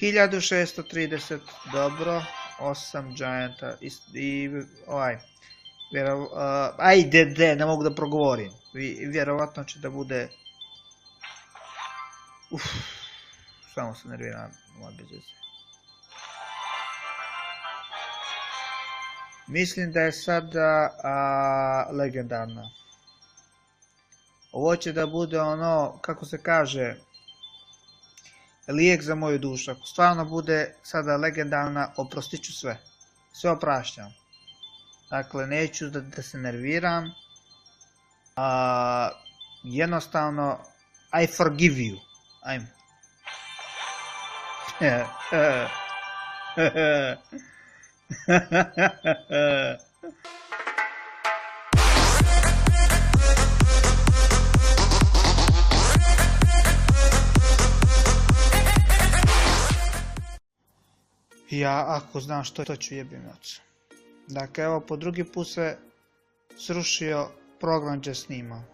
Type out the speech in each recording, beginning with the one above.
1630, dobro, 8 Gianta i ovaj, ajde, ne mogu da progovorim, vjerovatno će da bude, samo se nerviram, bez veze. Mislim da je sada legendarna. Ovo će da bude ono, kako se kaže, lijek za moju dušu. Ako stvarno bude sada legendarna, oprostit ću sve. Sve oprašćam. Dakle, neću da se nerviram. Jednostavno, I forgive you. Ajme. Ja ako znam što ću jebim oca. Dakle, evo po drugi put se srušio program gdje snima.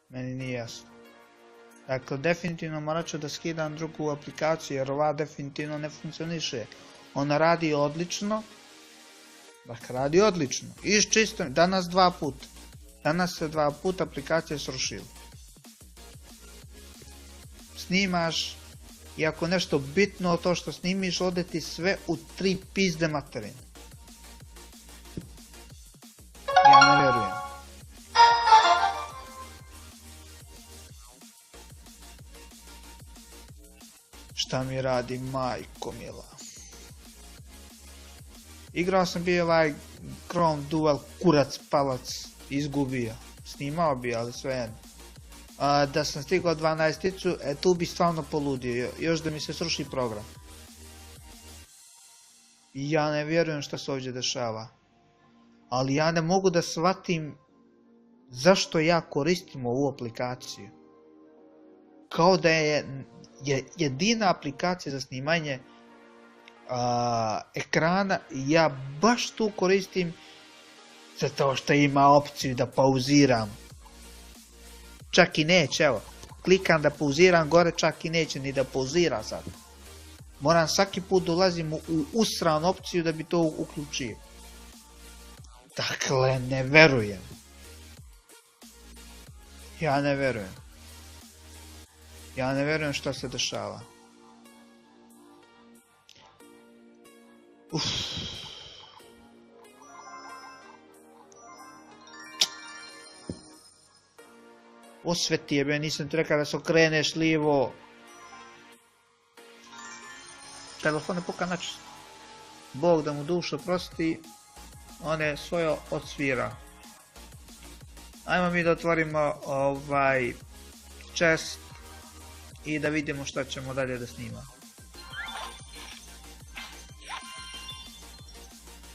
Meni nije jasno. Dakle, definitivno morat ću da skidam drugu aplikaciju jer ova definitivno ne funkcioniše. Ona radi odlično. Dakle, radi odlično. Iščisto, danas 2 puta. Danas se 2 puta aplikacija srušila. Snimaš i ako nešto bitno to što snimiš ode ti sve u 3 pizde materine. Ja ne vjerujem. Šta mi radi majko mila. Igrao sam bio ovaj Chrome Duel kurac palac izgubio. Snimao bi ali svejedno. Da sam stigao 12-icu, tu bi stvarno poludio, još da mi se sruši program. Ja ne vjerujem što se ovdje dešava. Ali ja ne mogu da shvatim zašto ja koristim ovu aplikaciju. Kao da je jedina aplikacija za snimanje ekrana i ja baš tu koristim zato što ima opciju da pauziram. Čak i neće, evo, klikam da pauziram gore, čak i neće ni da pauzira sad. Moram svaki put da ulazim u usranu opciju da bi to uključio. Dakle, ne verujem. Ja ne verujem. Ja ne verujem što se dešava. Osveti jebe, nisam ti rekao da se okreneš lijevo. Telefon ne puka način. Bog da mu dušu oprosti. On je svoje odsvira. Ajmo mi da otvorimo ovaj chest i da vidimo šta ćemo dalje da snimamo.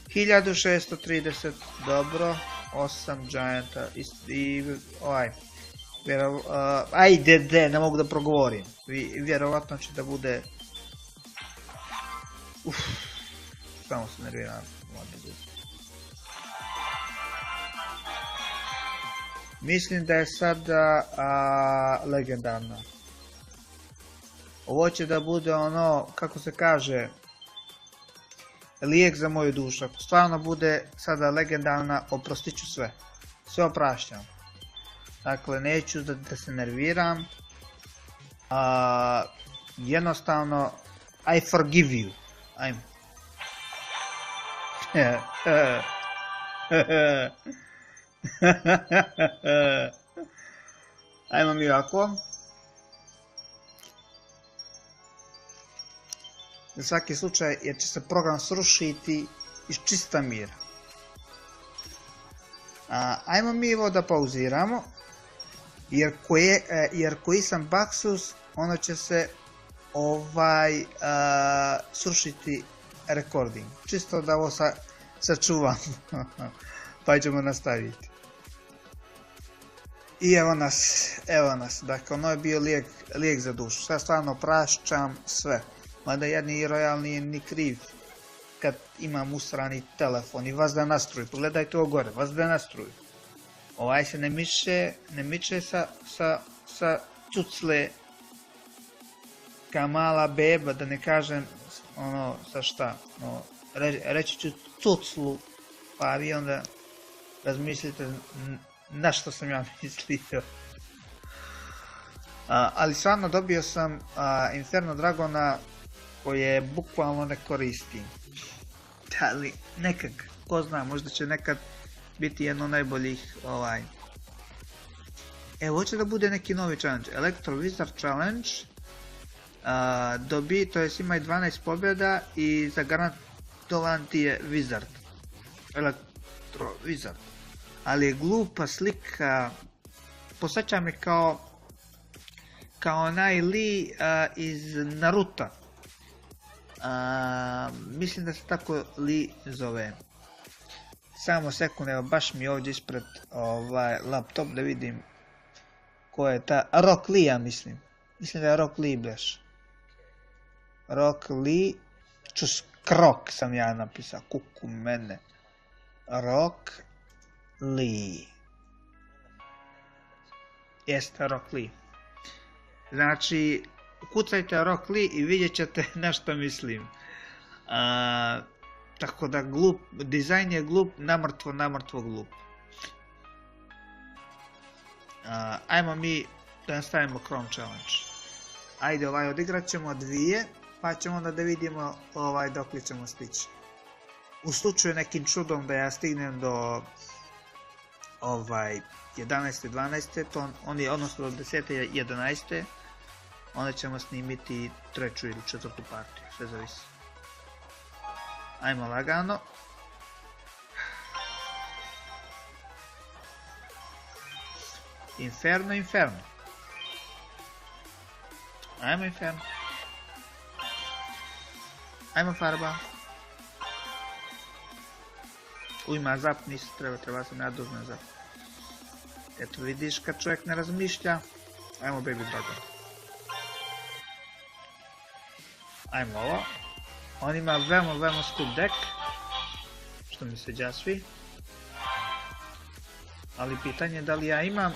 1630, dobro, 8 Gianta i ovaj, ajde, ne mogu da progovorim, vjerovatno će da bude, samo se nerviram, mislim da je sada legendarna. Ovo će da bude ono, kako se kaže, lijek za moju dušu. Ako stvarno bude sada legendarna, oprostit ću sve. Sve oprašćam. Dakle, neću da se nerviram. Jednostavno, I forgive you. Ajme. Ajmo mi ovako. Za svaki slučaj, jer će se program srušiti iz čista mira. Ajmo mi ovo da pauziramo, jer koji sam Baxus, ono će se srušiti recording. Čisto da ovo sačuvam, pa ćemo nastaviti. I evo nas, dakle ono je bio lijek za dušu, sad stvarno prašćam sve. Mada jedni Royal nije ni kriv kad imam usrani telefon i vas da nastruju. Pogledajte ovo gore, vas da nastruju. Ovaj se ne miče sa cucle. ka mala beba, da ne kažem ono, sa šta, no, reći ću cuclu, pa vi onda razmislite na što sam ja mislio. Ali stvarno dobio sam Inferno Dragona koje bukvalno ne koristim. Ali nekak, ko zna, možda će nekad biti jedno od najboljih Evo, hoće da bude neki novi challenge. Electro Wizard Challenge. Dobi, to jest ima i 12 pobjeda i zagarantovan ti je Wizard. Electro Wizard. Ali je glupa slika. Posjeća me kao onaj Lee iz Naruta. Mislim da se tako Lee zove. Samo sekund, evo baš mi ovdje ispred laptop da vidim ko je ta. Rock Lee, ja mislim. Mislim da je Rock Lee bleš. Rock Lee. Krok sam ja napisao. Kuku mene. Rock Lee. Jeste Rock Lee. Znači, kucajte Rock Lee i vidjet ćete na što mislim. Tako da glup, dizajn je glup, namrtvo glup. Ajmo mi da nastavimo Chrome Challenge. Ajde, odigrat ćemo 2, pa ćemo onda da vidimo dok li ćemo stići. U slučaju nekim čudom da ja stignem do 11. 12. odnosno do 10. 11. onda ćemo snimiti 3. ili 4. partiju, sve zavisi. Ajmo lagano. Inferno. Ajmo Inferno. Ajmo farba. Ima zap, nisu treba sam ja dužno zap. Eto vidiš kad čovjek ne razmišlja. Ajmo Baby Dragon. Ajmo ovo. On ima veoma skup deck. Što mi se svi. Ali pitanje je da li ja imam.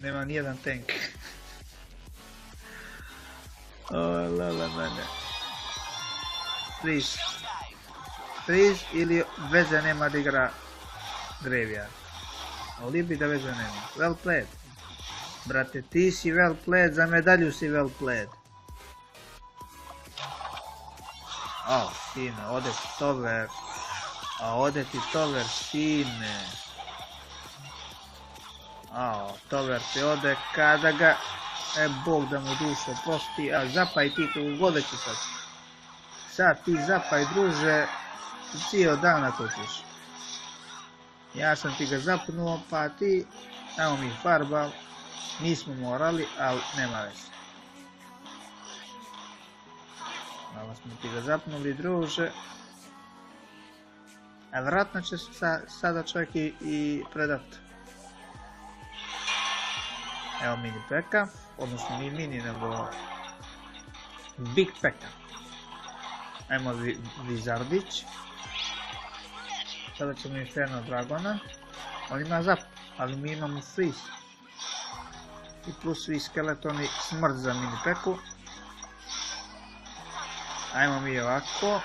Nema nijedan tank. Lala mene. Freeze ili veze nema da igra Graveyard. Ali bi da veze nema. Well played. Brate, ti si well played, za medalju si well played. Sine, ode ti tover. Ode ti tover, sine. Tover ti ode kada ga... Bog da mu dušo prosti, zapaj ti kogu god ću sad. Sad ti zapaj, druže, cijel dan ako ćeš. Ja sam ti ga zapnuo, pa ti, evo mi farba, nismo morali, ali nema veze. Malo smo ti ga zapnuli, druže. A vjerojatno će sada čovjek i predat. Evo mini peka, odnosno nije mini nego big peka. Ajmo Wizardić. Sada ćemo Inferno Dragona. On ima zap, ali mi imamo freeze. I plus svi skeletoni smrt za mini peku. Ajmo mi ovako.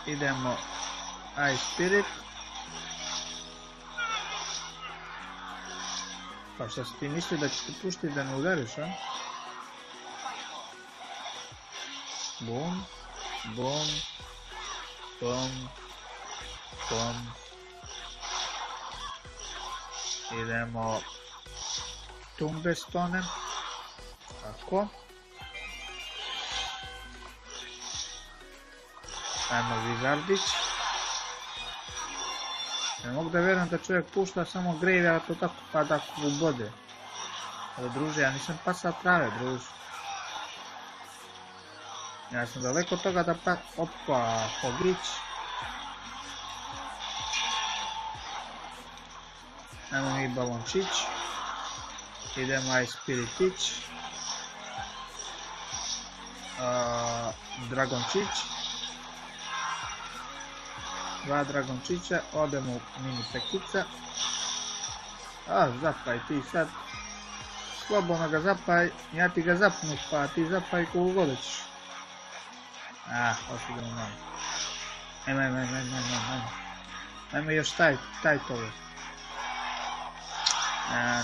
Idemo Ice Spirit. Pa što si ti mislio da ću ti puštiti da me udariš, a? Bum, bum, bum, bum. Idemo Tombstone. Tako. Ajmo Wizardić. Ne mogu da vjerujem da čovjek pušta samo Graveyard, to tako pa da ubode. Ali druže, ja nisam pasao trave, druže. Ja sam daleko od toga da pa... Opa, Hogrić. Ajmo mi Balončić. Idemo Ice Spiritić. Dragončić. 2 Dragončića, odemo u mini pekica. Zapaj ti sad. slobodno ga zapaj, ja ti ga zapnu, pa ti zapaj koliko god ćeš. Osigurno malo. Ajme još taj toga.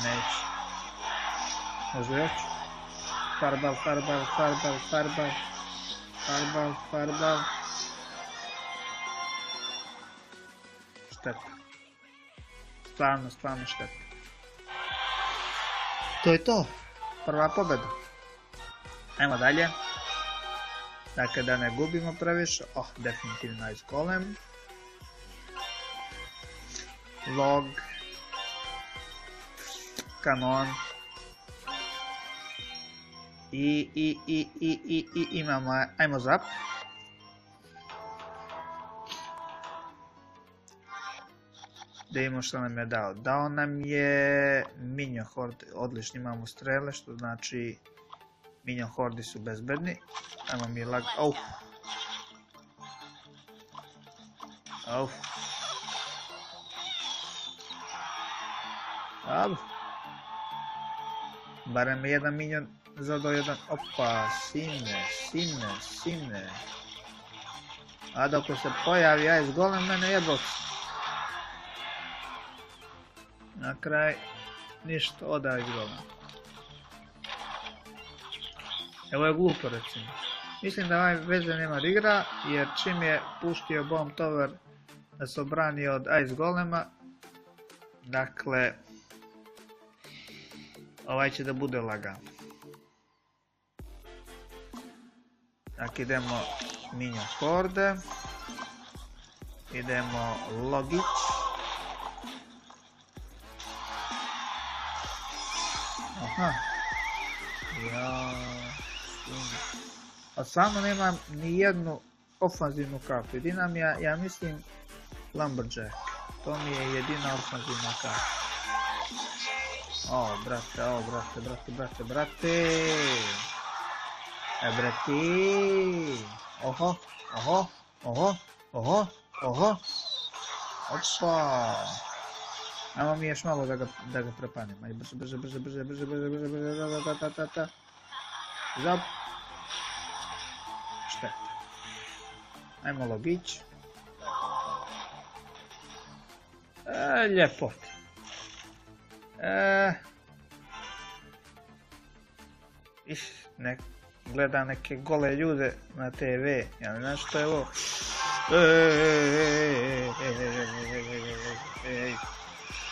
Neću. Možda još? Farbal. Šteta. Stvarno šteta. To je to. Prva pobjeda. Ajmo dalje. Dakle, da ne gubimo previše. Definitivno Ice Golem. Log. Kanon. I imamo, ajmo zap. Da imamo što nam je dao. Dao nam je Minion Horde, odlično, imamo strele, što znači Minion Hordi su bezbedni. Ajmo mi lag, barem je jedan minion zadao jedan, sine. A dok se pojavi Ice Golem, mene jebot. Na kraj, ništa, oda Ice Golem. Evo je glupo recimo. Mislim da ovaj veze nema da igra, jer čim je puštio Bomb Tower da se obrani od Ice Golema, dakle, ovaj će da bude lagan. Dakle, idemo Minion Horde, idemo Logić, a stvarno nemam ni jednu ofanzivnu kartu, jedina mi je, ja mislim, Lumberjack, to mi je jedina ofanzivna karta. Brate. Oho. Opa. Ajmo mi još malo da ga prepanim. Ajde, brže. Zap. Šteta. Ajmo Logić. Ljepot. Gledam neke gole ljude na TV, ja ne znam što je ovo.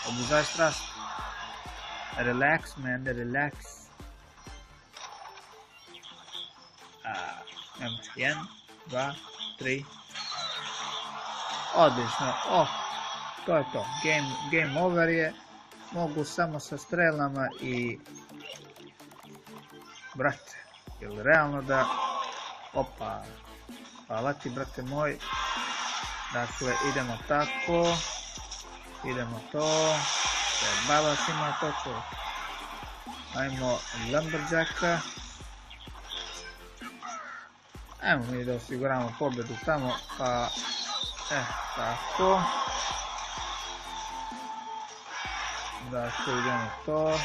Obuzaj strast. Relax man, relax. Evo, 1, 2, 3. Odlično, to je to, game over je. Mogu samo sa strelama i... Brate, jel realno da... Hvala ti, brate moj. Dakle, idemo tako. Idemo to. Bavac ima to čovjek. Ajmo Lumberjacka. Ajmo mi da osiguramo pobjedu tamo, pa... tako. Dakle, idemo to.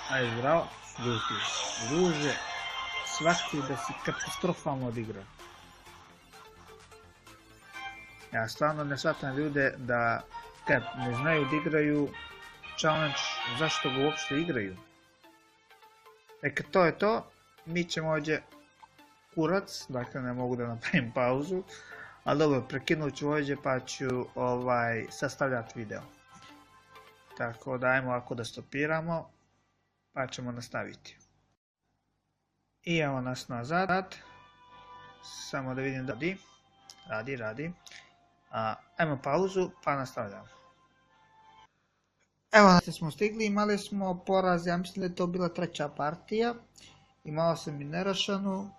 Ajde, zdravo. Druže, svaki da si katastrofalno odigrao. Ja stvarno ne shvatam ljude da kad ne znaju da igraju challenge, zašto ga uopšte igraju. To je to, mi ćemo ovdje kurac, dakle ne mogu da napravim pauzu, ali dobro, prekinut ću ovdje pa ću sastavljati video. Tako da ajmo ovako da stopiramo, pa ćemo nastaviti. I evo nas nazad, samo da vidim da radi. Ajmo pauzu pa nastavljamo. Evo nas smo stigli, imali smo poraz, ja mislim da je to bila treća partija. Imao sam i nerašanu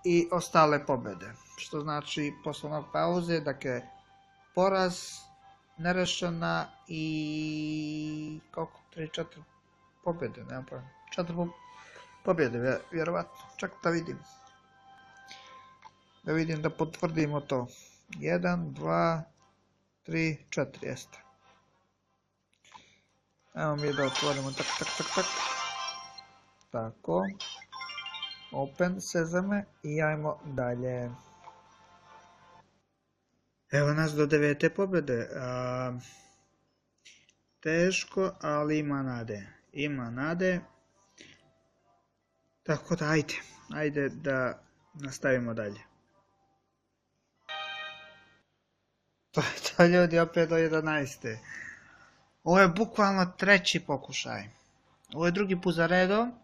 i ostale pobjede. Što znači posle onog pauze, dakle poraz, nerešena i koliko? 3-4 pobjede, nema pojma. 4 pobjede, vjerovatno. Čak da vidim. Da vidim, da potvrdimo to. 1, 2, 3, 4, jeste. Evo mi da otvorimo, tak. Tako. Open sezame i ajmo dalje. Evo nas do 9. pobjede. Teško, ali ima nade. Ima nade. Tako da ajde da nastavimo dalje. To ljudi opet do 11. Ovo je bukvalno 3. pokušaj. Ovo je 2. put za redom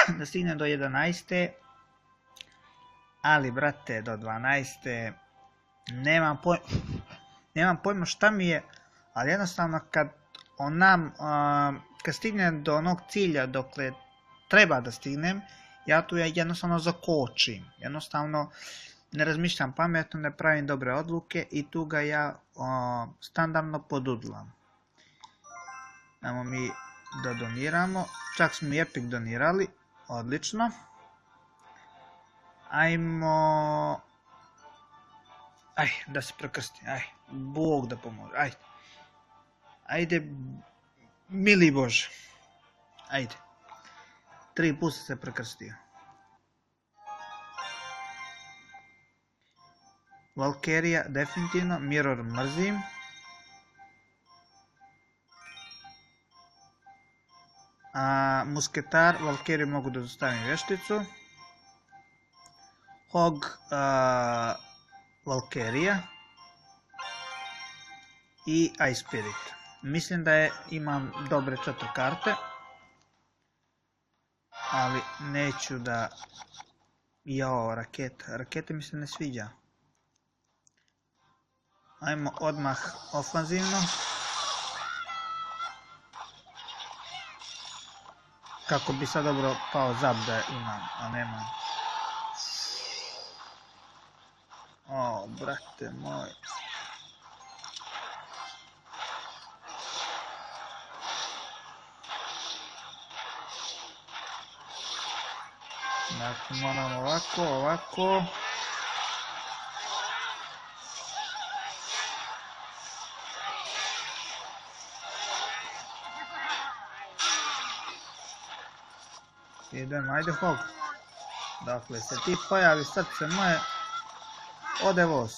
da stignem do 11. Ali brate do 12. Nemam pojma šta mi je, ali jednostavno kad stignem do onog cilja dokle treba da stignem, ja tu jednostavno zakočim. Jednostavno ne razmišljam pametno, ne pravim dobre odluke i tu ga ja standardno podudlam. Ajmo mi da doniramo, čak smo i Epic donirali, odlično. Ajmo... da se prekrsti, Bog da pomože, ajde, mili Bože, 3 puta se prekrstio. Valkyria, definitivno, Mirror mrzim. Musketar, Valkyrie mogu da dostavim vješticu. Hog, Valkyria. I Ice Spirit. Mislim da imam dobre 4 karte. Ali neću da... Jao, rakete mi se ne sviđa. Ajmo odmah ofanzivno. Kako bi sad dobro pao zap da imam, a nemam. O, brate moj. Dakle, moram ovako. Idem, ajde Hog. Dakle, se ti pojavi srce moje, ode voz.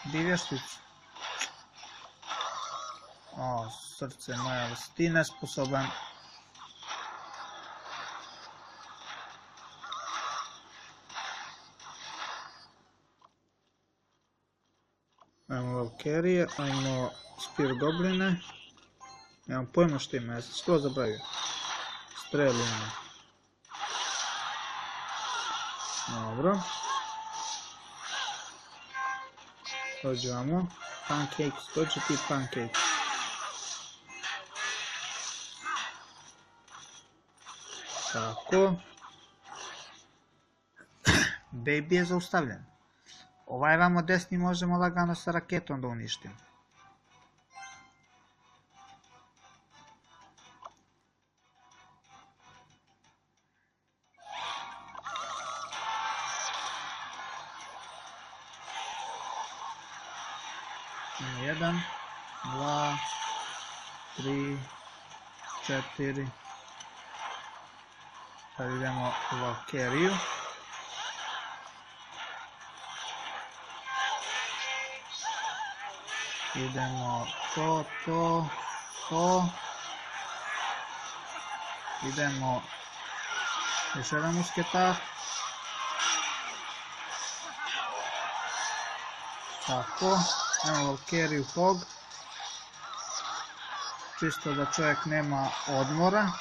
Di vješticu. O, srce moje, ali si ti nesposoban. Ajmo Valkyrie, ajmo Spear Gobline. Nemam pojma što ima, ja sam skoro zabavio. Streljimo. Dobro. Dođemo. Pancakes, dođe ti Pancakes. Tako. Baby je zaustavljen. Ovaj vamo desni možemo lagano sa raketom da uništimo. Jedan, dva, tri, četiri. Sad idemo u Valkyriju. Idemo to. Idemo još jedan musketar. Tako, evo Valkyriju Hog. Čisto da čovjek nema odmora.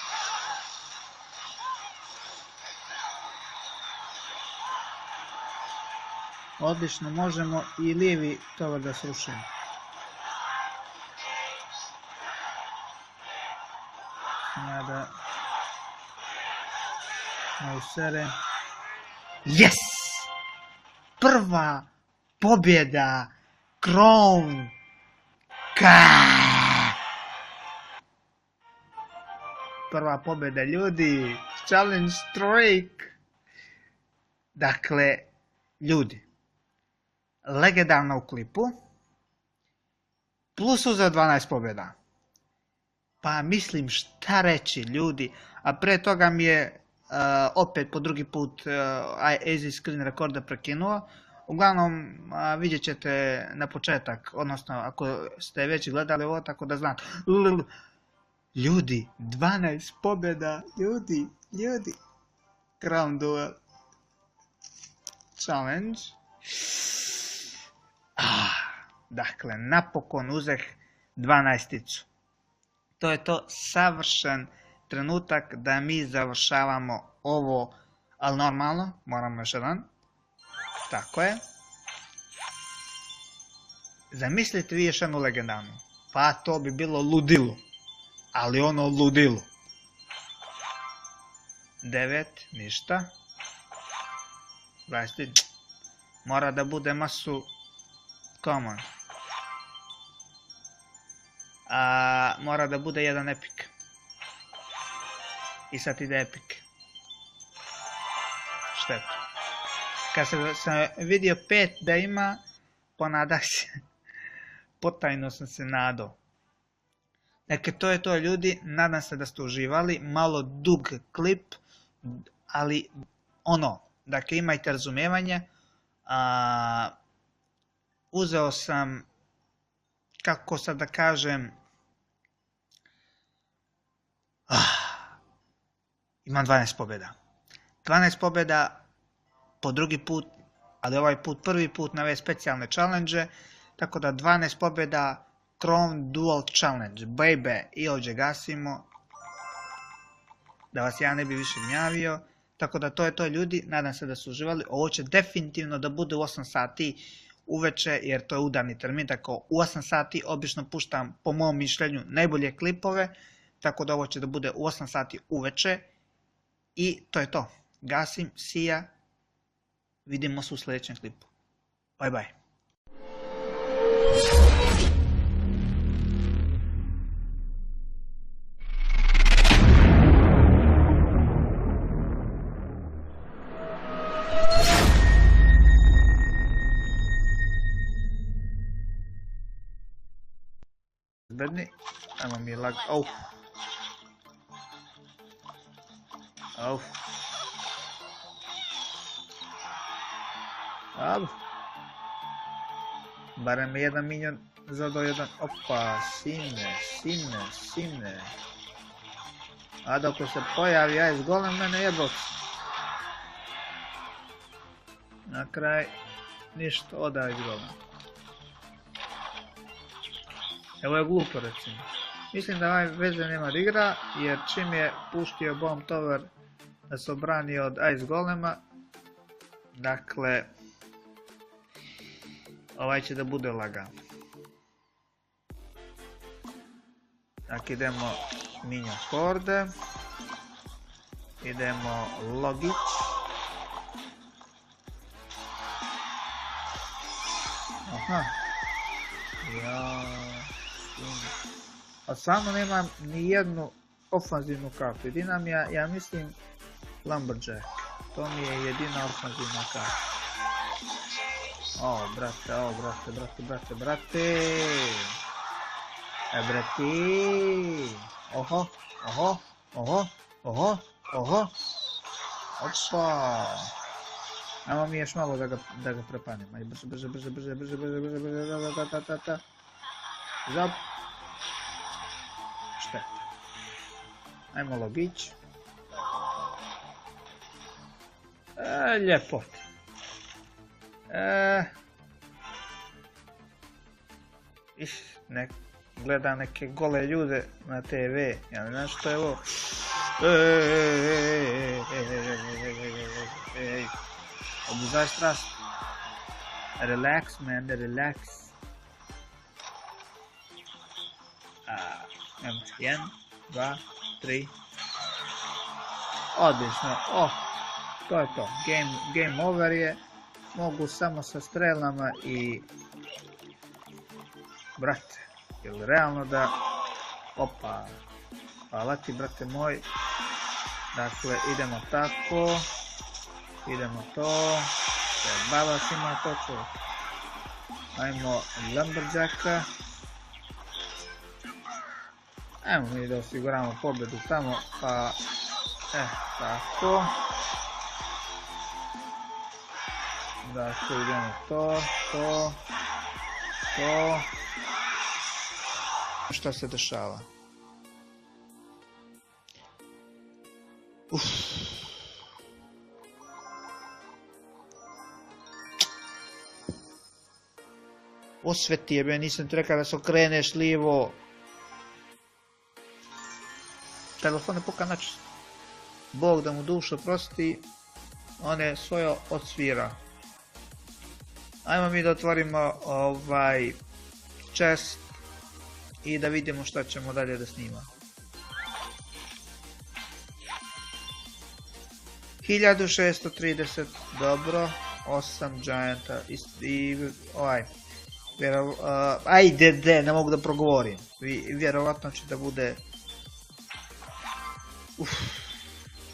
Odlično, možemo i lijevi tovar da srušimo. Da usere. Yes! Prva pobjeda Crown prva pobjeda ljudi, challenge streak. Dakle, ljudi, legendarno u klipu, plus uzeo 12 pobjeda. Pa mislim šta reći ljudi, a pre toga mi je opet po drugi put easy screen rekorda prekinuo. Uglavnom vidjet ćete na početak, odnosno ako ste već gledali ovo tako da znate. Ljudi, 12 pobjeda, ljudi, Crown Duel Challenge. Dakle, napokon uzeh 12-icu. To je to savršen trenutak da mi završavamo ovo, ali normalno, moramo još jedan. Tako je. Zamislite vi još jednu legendarnu. Pa to bi bilo ludilo. Ali ono ludilo. 9, ništa. 20. Mora da bude masu common. Mora da bude jedan epic. I sad ide epic. Šteta. Kad sam vidio 5 da ima, ponadah se. Potajno sam se nadao. Dakle, to je to ljudi, nadam se da ste uživali, malo dug klip, ali dakle imajte razumijevanje. Uzeo sam, kako sad da kažem, imam 12 pobjeda. 12 pobjeda po drugi put, ali ovaj put prvi put na ove specijalne challenge, tako da 12 pobjeda Crown Duel Challenge, baby, i ovdje gasimo, da vas ja ne bi više gnjavio, tako da to je to ljudi, nadam se da su uživali, ovo će definitivno da bude u 8 sati uveče, jer to je udarni termin, tako u 8 sati obično puštam, po mom mišljenju, najbolje klipove, tako da ovo će da bude u 8 sati uveče, i to je to, gasim, sija, vidimo se u sljedećem klipu, bye bye. Bedni, ajmo mi lag, barem jedan minion zadao jedan, opa, sine. A dok se pojavi Ice Golem, mene jebok. Na kraj, ništa, oda Ice Golem. Evo je glupo recimo. Mislim da ovaj veze nema da igra, jer čim je puštio Bomb Tower da se obrani od Ice Golema, dakle, ovaj će da bude lagan. Dakle, idemo Minion Horde, idemo Logić, a stvarno nemam ni jednu ofanzivnu kartu, jedina mi je, ja mislim, Lumberjack, to mi je jedina ofanzivna karta. Brate. Oho. Opa. Ajmo mi još malo da ga prepanim. Ajde, brže. Žab. Šteta. Ajmo Logić. Ljepot. Gleda neke gole ljude na TV. Ja ne znam što je ovo. Obuzaj strast. Relax, man, relax. Evo, 1, 2, 3. Odlično. To je to. Game over je. Mogu samo sa strelama i... Brate, jel realno da... Opa. Hvala ti, brate moj. Dakle, idemo tako. Idemo to. Baba ima točno. Ajmo Lumberjacka. Ajmo mi da osiguramo pobjedu tamo, pa... tako. Dakle, idemo to. Šta se dešava? Osveti jebe, nisam ti rekao da se okreneš lijevo. Telefon je puka način. Bog da mu dušu prosti, on je svoje odsvira. Ajmo mi da otvorimo ovaj chest i da vidimo šta ćemo dalje da snimamo. 1630, dobro, 8 gianta i ovaj, ajde, ne mogu da progovorim, vjerovatno će da bude,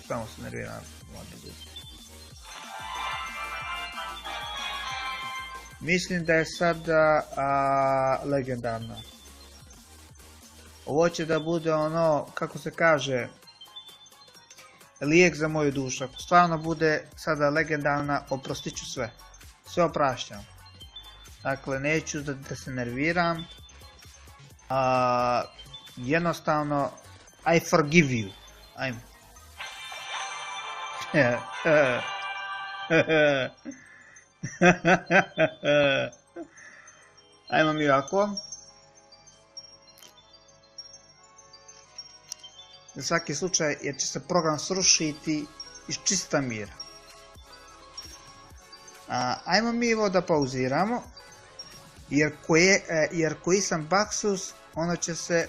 samo se nerviram, mislim da je sada legendarna. Ovo će da bude ono, kako se kaže, lijek za moju dušu. Ako stvarno bude sada legendarna, oprostit ću sve. Sve oprašćam. Dakle, neću da se nerviram. Jednostavno, I forgive you. Ajmo. Ajmo mi ovako. Za svaki slučaj, jer će se program srušiti iz čista mira. Ajmo mi ovo da pauziramo, jer koji sam Baxus, ono će se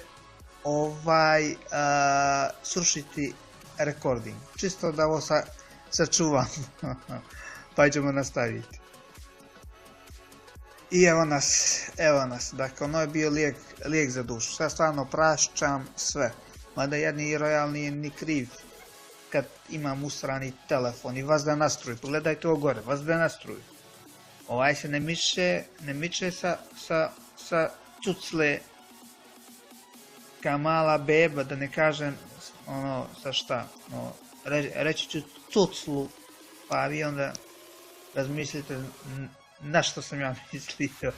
srušiti recording. Čisto da ovo sačuvam, pa ćemo nastaviti. I evo nas, dakle ono je bio lijek za dušu, sad stvarno prašćam sve. Mada jedni Royal nije ni kriv kad imam usrani telefon i vas da nastruji. Pogledajte ovo gore, vas da nastruji. Ovaj se ne miče sa cucle ka mala beba, da ne kažem ono sa šta. Reći ću cuclu, pa vi onda razmislite na što sam ja mislio.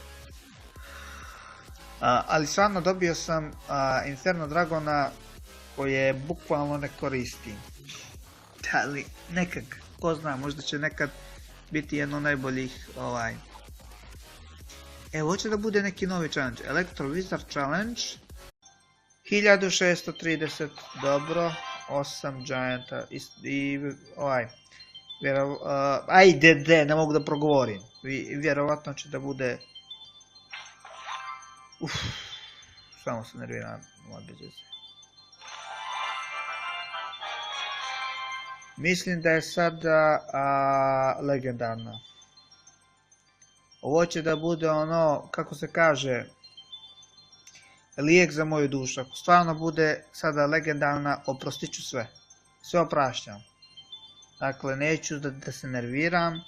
Ali stvarno dobio sam Inferno Dragona koje bukvalno ne koristim. Ali nekak, ko zna, možda će nekad biti jedno od najboljih Evo, hoće da bude neki novi challenge. Electro Wizard Challenge. 1630, dobro. 8 gianta i ajde, ne mogu da progovorim. Vjerovatno će da bude... samo se nerviram. Mislim da je sada legendarna. Ovo će da bude ono, kako se kaže, lijek za moju dušu. Ako stvarno bude sada legendarna, oprostit ću sve. Sve oprašćam. Dakle, neću da se nerviram.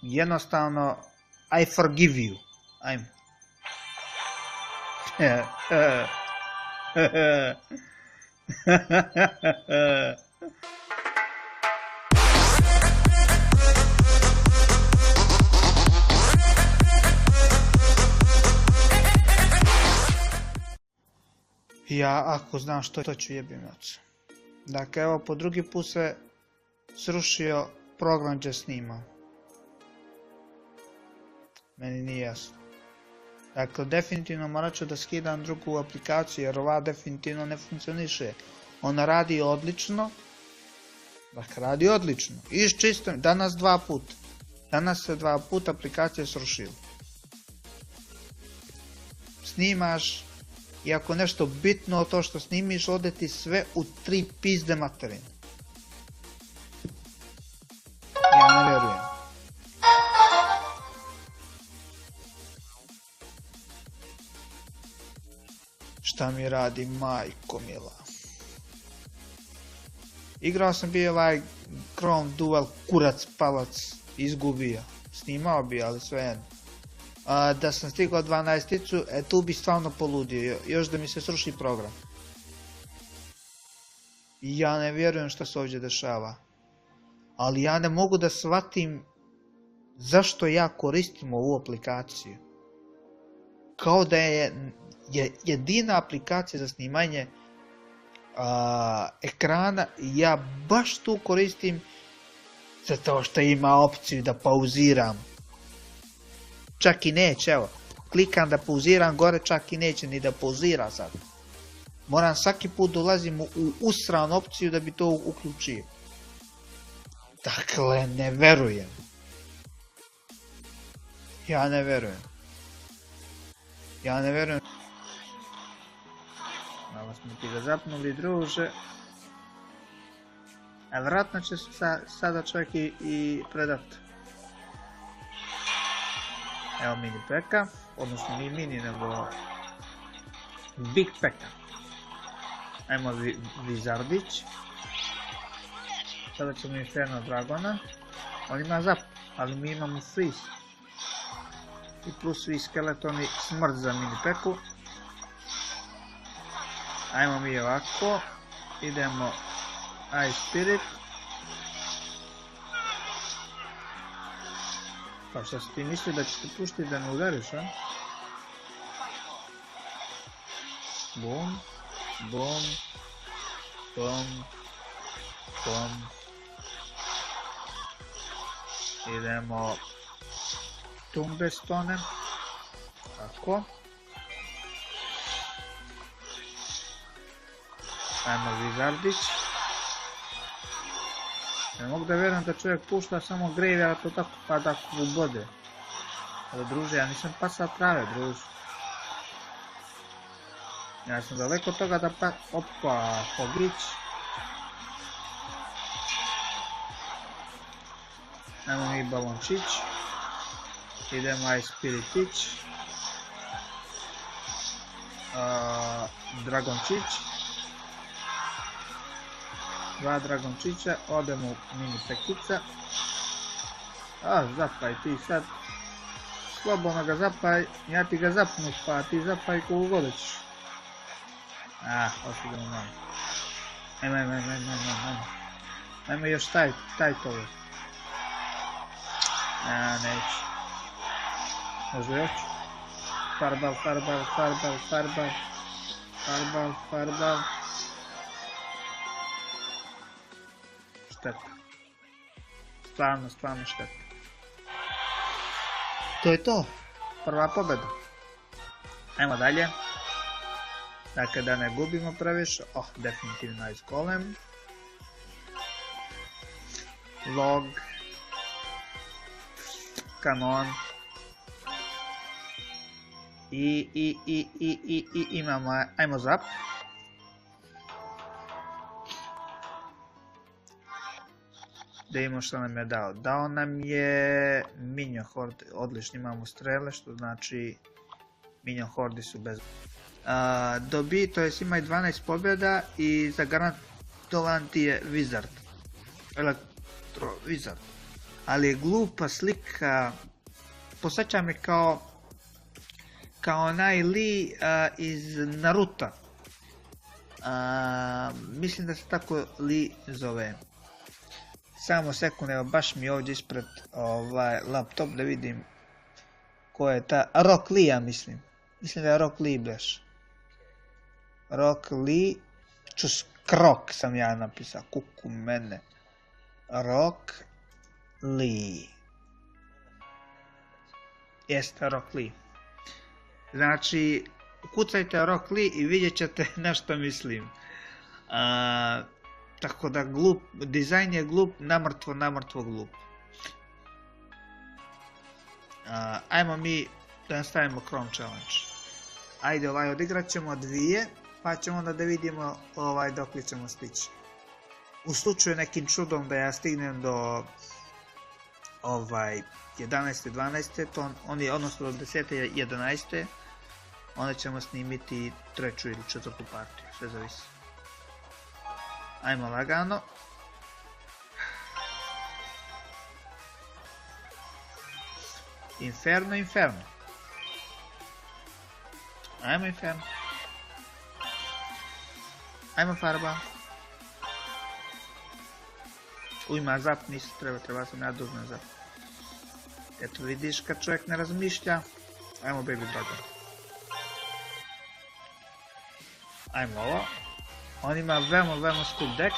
Jednostavno, I forgive you. Ajmo. Ja ako znam što ću jebim oca. Dakle, evo po drugi put se srušio program gdje snimam. Meni nije jasno. Dakle, definitivno morat ću da skidam drugu aplikaciju jer ova definitivno ne funkcioniše. Ona radi odlično. Dakle, radi odlično. Iščistam, danas 2 puta. Danas se 2 puta aplikacija srušila. Snimaš i ako nešto bitno to što snimiš ode ti sve u 3 pizde materine. Ja ne vjerujem. Šta mi radi, majko mila? Igrao sam bio ovaj Chrome Duel, kurac palac, izgubio. Snimao bi, ali svejedno. Da sam stigao 12-icu, tu bi stvarno poludio, još da mi se sruši program. Ja ne vjerujem što se ovdje dešava. Ali ja ne mogu da shvatim zašto ja koristim ovu aplikaciju. Kao da je jedina aplikacija za snimanje ekrana, ja baš tu koristim zato što ima opciju da pauziram. Čak i neće, evo, klikam da pauziram gore, čak i neće ni da pauzira sad. Moram svaki put dolazim u usranu opciju da bi to uključio. Dakle, ne verujem. Ja ne verujem. Malo smo ti ga zapnuli, druže. A vjerojatno će sada čovjek i predat. Evo mini peka, odnosno nije mini nego big peka. Ajmo Wizardić. Sada ćemo Inferno Dragona. On ima zap, ali mi imamo freeze. I plus svi skeletoni, smrt za mini peku. Ajmo mi ovako. Idemo Ice Spirit. Pa što si ti misli da će te puštiti da me udariš, a? Bum, bum, bum, bum. Idemo Tombstone. Tako. Ajmo Wizardić. Ne mogu da vjerujem da čovjek pušta samo Graveyard, to tako pada u bode. Ali druže, ja nisam pasao trave, druže. Ja sam daleko od toga da pa... Opa, Hogić. Ajmo mi Balončić. Idemo Ice Spiritić. Dragončić. Dva Dragončića, odemo u mini pekica. Zapaj ti sad. Slobodno ga zapaj, ja ti ga zapnu, pa ti zapaj kogu god ćeš. Osigurno malo. Ajmo još taj toga. Neću. Možda još? Farbal. Šteta. Stvarno šteta. To je to. Prva pobjeda. Ajmo dalje. Dakle, da ne gubimo previše. Definitivno Ice Golem. Log. Kanon. I imamo, ajmo zap. Da imamo što nam je dao. Dao nam je Minion Horde, odlično, imamo strele, što znači Minion Hordi su bez... Dobi, to jest ima i 12 pobjeda i zagarantovan ti je Wizard. Elektro Wizard. Ali je glupa slika, posjeća me kao onaj Lee iz Naruta. Mislim da se tako Lee zove. Samo sekund, evo baš mi ovdje ispred laptop da vidim ko je ta... Rock Lee, ja mislim. Mislim da je Rock Lee beš. Rock Lee... Krok sam ja napisao, kuku mene. Rock Lee. Jeste Rock Lee. Znači, kucajte Rock Lee i vidjet ćete na što mislim. Tako da glup, dizajn je glup, namrtvo glup. Ajmo mi da nastavimo Chrome Challenge. Ajde, odigrat ćemo 2, pa ćemo onda da vidimo dok li ćemo stići. U slučaju nekim čudom da ja stignem do 11. 12. odnosno do 10. 11. onda ćemo snimiti treću ili četvrtu partiju, sve zavisi. Ajmo lagano. Inferno, Inferno. Ajmo Inferno. Ajmo farba. Ima zap, nisu treba sam ja dužno zap. Eto vidiš kad čovjek ne razmišlja. Ajmo Baby Dragon. Ajmo ovo. On ima veoma skup deck.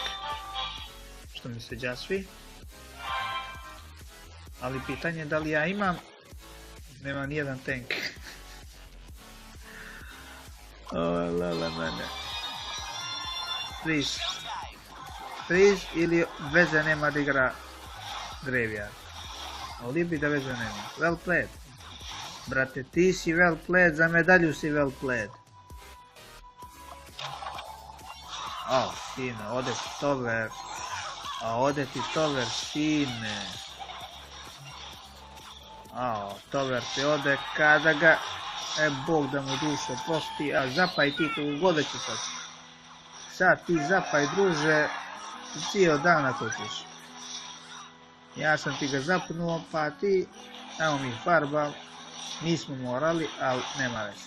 Što mi se svi. Ali pitanje je da li ja imam. Nema nijedan tank. Lala mene. Freeze ili veze nema da igra Graveyard. Ali bi da veze nema. Well played. Brate, ti si well played, za medalju si well played. Sine, ode ti tover. Ode ti tover, sine. Tover ti ode kada ga... Bog da mu dušo posti, zapaj ti kogu god ću sad. Sad ti zapaj, druže, cijel dan ako ćeš. Ja sam ti ga zapnuo, pa ti, evo mi farba, nismo morali, ali nema veze.